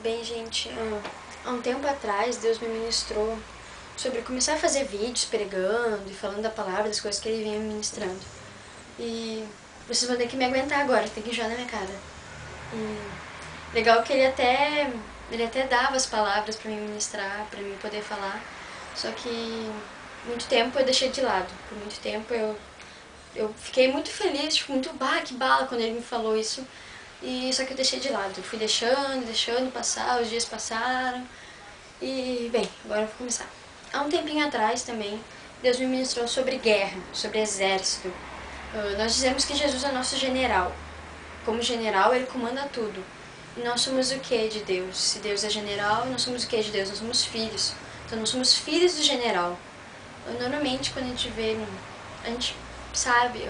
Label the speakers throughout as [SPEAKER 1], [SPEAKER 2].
[SPEAKER 1] Bem, gente, há um tempo atrás Deus me ministrou sobre começar a fazer vídeos pregando e falando da palavra, das coisas que Ele vinha me ministrando. E vocês vão ter que me aguentar agora, tem que enjoar na minha cara. E legal que ele até dava as palavras pra mim ministrar, pra mim poder falar, só que muito tempo eu deixei de lado. Por muito tempo eu fiquei muito feliz, tipo, muito que bala quando ele me falou isso. E só que eu deixei de lado, eu fui deixando passar, os dias passaram. E, bem, agora eu vou começar. Há um tempinho atrás também, Deus me ministrou sobre guerra, sobre exército. Nós dizemos que Jesus é nosso general. Como general, ele comanda tudo. E nós somos o que de Deus? Se Deus é general, nós somos o que de Deus? Nós somos filhos. Então nós somos filhos do general. Normalmente, quando a gente sabe,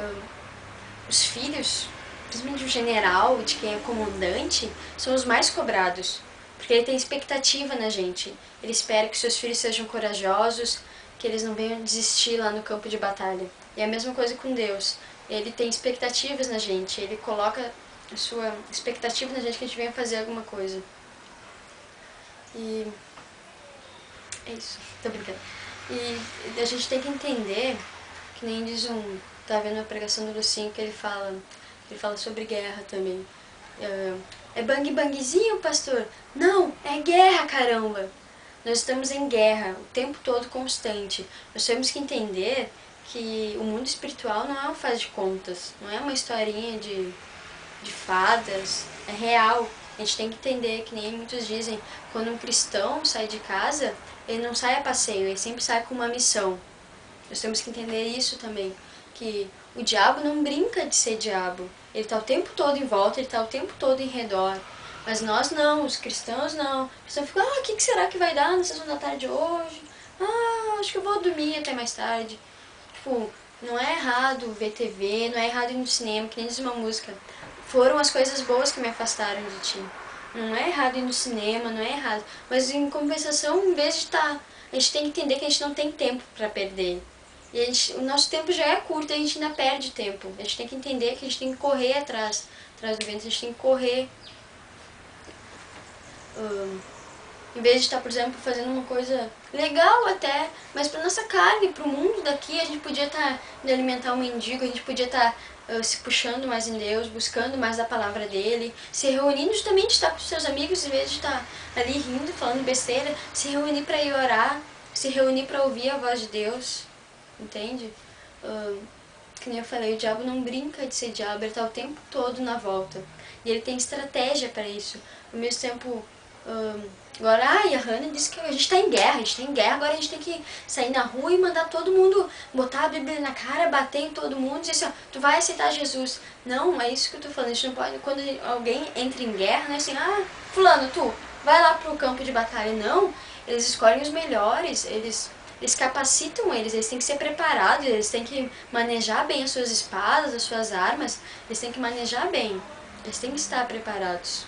[SPEAKER 1] os filhos, principalmente o general, de quem é comandante, são os mais cobrados. Porque ele tem expectativa na gente. Ele espera que seus filhos sejam corajosos, que eles não venham desistir lá no campo de batalha. E é a mesma coisa com Deus. Ele tem expectativas na gente, ele coloca a sua expectativa na gente que a gente venha fazer alguma coisa. E é isso, tô brincando. E a gente tem que entender, que nem diz tá vendo a pregação do Lucinho que ele fala sobre guerra também. É bang bangzinho, pastor? Não, é guerra, caramba! Nós estamos em guerra, o tempo todo constante. Nós temos que entender que o mundo espiritual não é um faz de contas, não é uma historinha de fadas, é real. A gente tem que entender, que nem muitos dizem, quando um cristão sai de casa, ele não sai a passeio, ele sempre sai com uma missão. Nós temos que entender isso também, que o diabo não brinca de ser diabo. Ele está o tempo todo em volta, ele está o tempo todo em redor. Mas nós não, os cristãos não. Os cristãos ficam, o que será que vai dar na sessão da tarde hoje? Acho que eu vou dormir até mais tarde. Tipo, não é errado ver TV, não é errado ir no cinema, que nem diz uma música. Foram as coisas boas que me afastaram de ti. Não é errado ir no cinema, não é errado. Mas em compensação, em vez de estar... A gente tem que entender que a gente não tem tempo para perder. E o nosso tempo já é curto e a gente ainda perde tempo. A gente tem que entender que a gente tem que correr atrás do vento, a gente tem que correr. Em vez de estar, por exemplo, fazendo uma coisa legal até, mas para nossa carne, para o mundo daqui, a gente podia estar indo alimentar um mendigo, a gente podia estar se puxando mais em Deus, buscando mais da palavra dele, se reunindo justamente de estar com os seus amigos, em vez de estar ali rindo, falando besteira, se reunir para ir orar, se reunir para ouvir a voz de Deus, entende? Que nem eu falei, o diabo não brinca de ser diabo, ele está o tempo todo na volta. E ele tem estratégia para isso. Ao mesmo tempo, agora, a Hannah disse que a gente está em guerra, agora a gente tem que sair na rua e mandar todo mundo, botar a Bíblia na cara, bater em todo mundo e dizer assim, tu vai aceitar Jesus. Não, é isso que eu tô falando, a gente não pode, quando alguém entra em guerra, não é assim, fulano, tu, vai lá pro campo de batalha. Não, eles escolhem os melhores, eles capacitam eles têm que ser preparados, eles têm que manejar bem as suas espadas, as suas armas, eles têm que manejar bem, eles têm que estar preparados.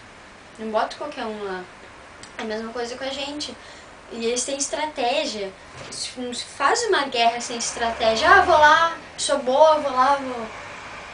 [SPEAKER 1] Não bota qualquer um lá. É a mesma coisa com a gente. E eles têm estratégia. Não se faz uma guerra sem estratégia. Vou lá, sou boa, vou lá, vou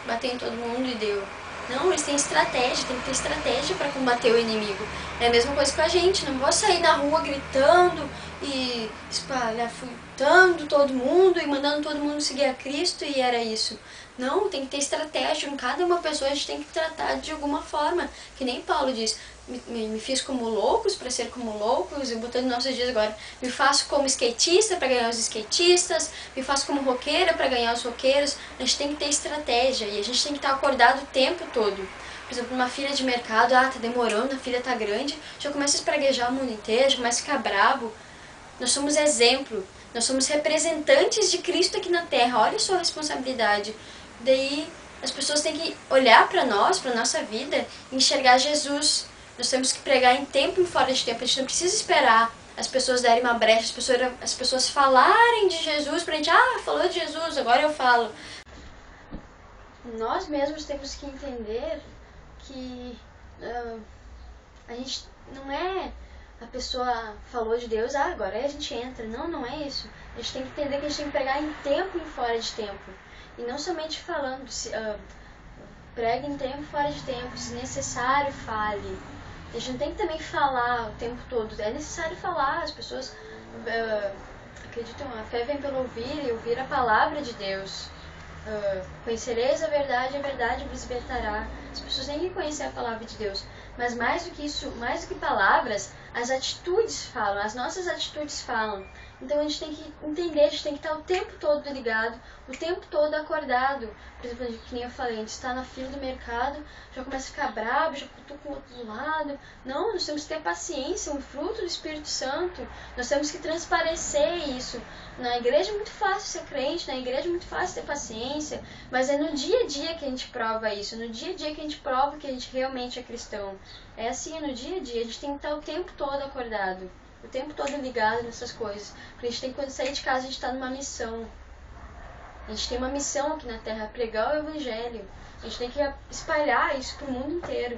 [SPEAKER 1] bater em todo mundo e deu. Não, eles têm estratégia, tem que ter estratégia para combater o inimigo. É a mesma coisa com a gente, não vou sair na rua gritando e espalhafutando todo mundo e mandando todo mundo seguir a Cristo e era isso. Não, tem que ter estratégia, em cada uma pessoa a gente tem que tratar de alguma forma, que nem Paulo diz, me fiz como loucos para ser como loucos, e botando nossos dias agora, me faço como skatista para ganhar os skatistas, me faço como roqueira para ganhar os roqueiros. A gente tem que ter estratégia e a gente tem que estar acordado o tempo todo. Por exemplo, uma fila de mercado, tá demorando, a fila tá grande, já começa a espraguejar o mundo inteiro, já começa a ficar brabo. Nós somos exemplo, nós somos representantes de Cristo aqui na Terra, olha a sua responsabilidade. Daí as pessoas têm que olhar para nós, para nossa vida, e enxergar Jesus. Nós temos que pregar em tempo e fora de tempo, a gente não precisa esperar as pessoas darem uma brecha, as pessoas falarem de Jesus pra gente, falou de Jesus, agora eu falo. Nós mesmos temos que entender que a gente não é a pessoa falou de Deus, agora aí a gente entra. Não, não é isso. A gente tem que entender que a gente tem que pregar em tempo e fora de tempo. E não somente falando, Pregue em tempo, fora de tempo. Se necessário, fale. A gente não tem que também falar o tempo todo. É necessário falar. As pessoas acreditam, a fé vem pelo ouvir e ouvir a palavra de Deus. Conhecereis a verdade vos libertará. As pessoas têm que conhecer a palavra de Deus. Mas mais do que isso, mais do que palavras, as atitudes falam, as nossas atitudes falam. Então a gente tem que entender, a gente tem que estar o tempo todo ligado, o tempo todo acordado. Por exemplo, que nem eu falei, a gente está na fila do mercado, já começa a ficar bravo, já cutuca o outro do lado. Não, nós temos que ter paciência, um fruto do Espírito Santo. Nós temos que transparecer isso. Na igreja é muito fácil ser crente, na igreja é muito fácil ter paciência, mas é no dia a dia que a gente prova isso, no dia a dia que a gente prova que a gente realmente é cristão. É assim, é no dia a dia, a gente tem que estar o tempo todo acordado, o tempo todo ligado nessas coisas. Porque a gente tem que, quando sair de casa, a gente está numa missão. A gente tem uma missão aqui na Terra, pregar o Evangelho. A gente tem que espalhar isso para o mundo inteiro.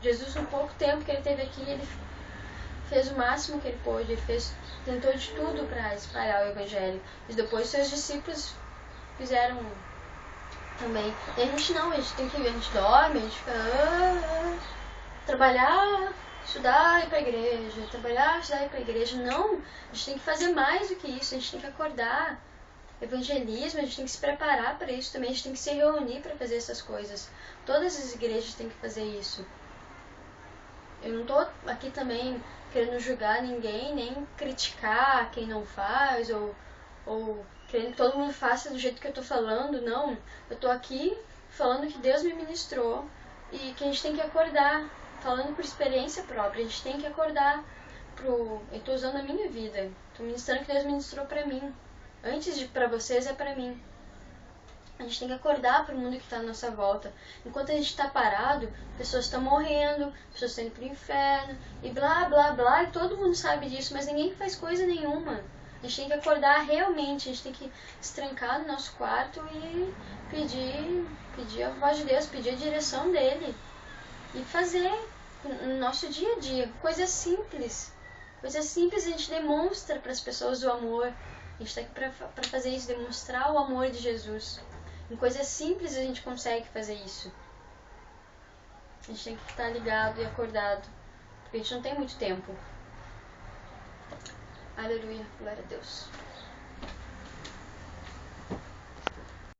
[SPEAKER 1] Jesus, no pouco tempo que ele teve aqui, ele fez o máximo que ele pôde, ele tentou de tudo para espalhar o Evangelho. E depois seus discípulos fizeram também. E a gente não, a gente dorme, a gente fica trabalhar, estudar e ir pra igreja, trabalhar, estudar e ir pra igreja. Não, a gente tem que fazer mais do que isso, a gente tem que acordar. Evangelismo, a gente tem que se preparar para isso também, a gente tem que se reunir para fazer essas coisas. Todas as igrejas têm que fazer isso. Eu não tô aqui também querendo julgar ninguém, nem criticar quem não faz, ou querendo que todo mundo faça do jeito que eu tô falando, não. Eu tô aqui falando que Deus me ministrou e que a gente tem que acordar, falando por experiência própria, a gente tem que acordar eu tô usando a minha vida, tô ministrando o que Deus ministrou pra mim. Antes de pra vocês, é pra mim. A gente tem que acordar para o mundo que está à nossa volta. Enquanto a gente está parado, pessoas estão morrendo, pessoas estão indo para o inferno, e blá, blá, blá, e todo mundo sabe disso, mas ninguém faz coisa nenhuma. A gente tem que acordar realmente, a gente tem que se trancar no nosso quarto e pedir a voz de Deus, pedir a direção dele. E fazer no nosso dia a dia, coisas simples. Coisas simples a gente demonstra para as pessoas o amor. A gente está aqui para fazer isso, demonstrar o amor de Jesus. Em coisas simples a gente consegue fazer isso. A gente tem que estar ligado e acordado, porque a gente não tem muito tempo. Aleluia, glória a Deus.